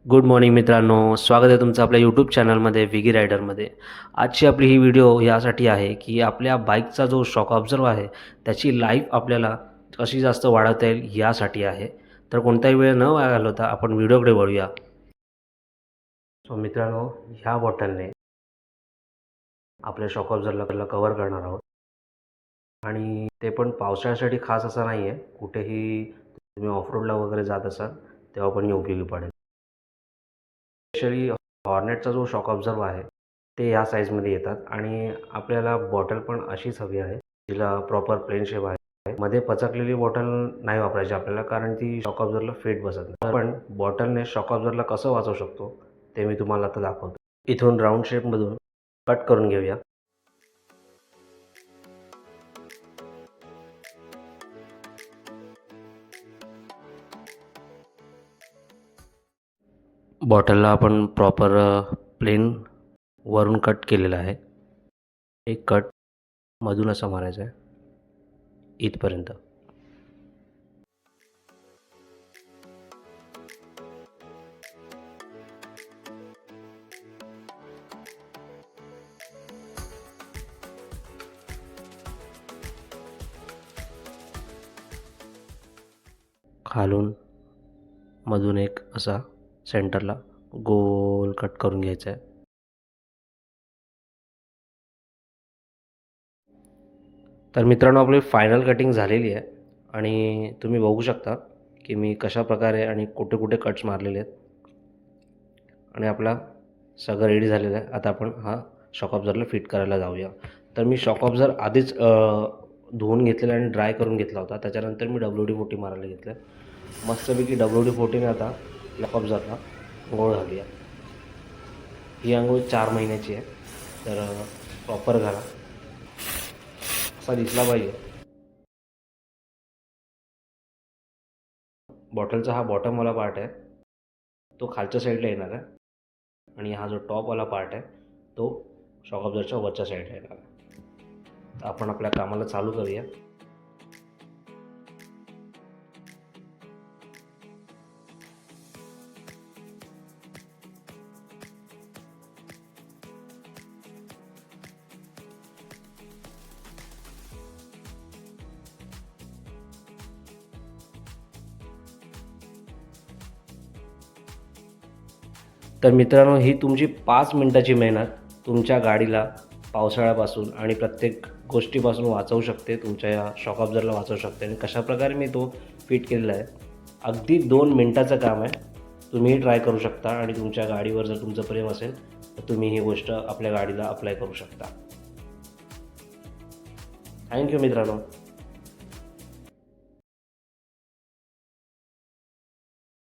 Good morning मित्रांनो, स्वागत आहे तुमचं आपल्या यूट्यूब चॅनलमध्ये विगी रायडरमध्ये. आजची आपली ही व्हिडिओ यासाठी आहे की आपल्या बाईकचा जो शॉक ऑब्झर्व्हर आहे त्याची लाईफ आपल्याला कशी जास्त वाढवता येईल यासाठी आहे. तर कोणताही वेळ न वाया घालवता आपण व्हिडिओकडे वळूया. सो मित्रांनो, ह्या बॉटलने आपल्या शॉक ऑब्झर्व्हरला कव्हर करणार आहोत आणि ते पण पावसाळ्यासाठी खास असं नाही आहे. कुठेही तुम्ही ऑफरोडला वगैरे जात असाल तेव्हा पण हे उपयोगी पडेल. स्पेशली हॉर्नेटचा जो शॉक ऑब्झर्व्हर आहे ते ह्या साईजमध्ये येतात आणि आपल्याला बॉटल पण अशीच हवी आहे, तिला प्रॉपर प्लेन शेप आहे. मध्ये पचकलेली बॉटल नाही वापरायची आपल्याला, कारण ती शॉक ऑब्झर्व्हरला फिट बसत नाही. पण बॉटलने शॉक ऑब्झर्व्हरला कसं वाचवू शकतो ते मी तुम्हाला आता दाखवतो. इथून राऊंड शेपमधून कट करून घेऊया. बॉटलला आपण प्रॉपर प्लेन वरून कट केलेला आहे. एक कट मधून असा मारायचा आहे इथपर्यंत. खालून मधून एक असा सेंटरला गोल कट करून घ्यायचा आहे. तर मित्रांनो, आपली फायनल कटिंग झालेली आहे आणि तुम्ही बघू शकता की मी कशा प्रकारे आणि कुठे कुठे कट्स मारलेले आहेत आणि आपला सगळं रेडी झालेलं आहे. आता आपण हा शॉक ऑब्झर्वरला फिट करायला जाऊया. तर मी शॉक ऑब्झर्वर आधीच धुवून घेतलेला आणि ड्राय करून घेतला होता. त्याच्यानंतर मी WD-40 मारायला घेतलं. मस्तपैकी WD-40ने आता शॉक ऑब्झर्वरला अंघोळ घालूया. ही अंघोळ 4 महिन्याची आहे, तर प्रॉपर घाला, असा दिसला पाहिजे. बॉटलचा हा बॉटमवाला पार्ट आहे तो खालच्या साईडला येणार आहे आणि हा जो टॉपवाला पार्ट आहे तो शॉक ऑब्झर्वरच्या वरच्या साईडला येणार आहे. तर आपण आपल्या कामाला चालू करूया. तर मित्रांनो, ही तुमची 5 मिनिटाची मेहनत तुमच्या गाडीला पावसाळ्यापासून आणि प्रत्येक गोष्टीपासून वाचवू शकते. तुमच्या या शॉक ऑब्झर्वरला वाचवू शकते. आणि कशाप्रकारे मी तो फिट केलेला आहे, अगदी 2 मिनिटाचं काम आहे. तुम्हीही ट्राय करू शकता आणि तुमच्या गाडीवर जर तुमचं प्रेम असेल तर तुम्ही ही गोष्ट आपल्या गाडीला अप्लाय करू शकता. थँक्यू मित्रांनो.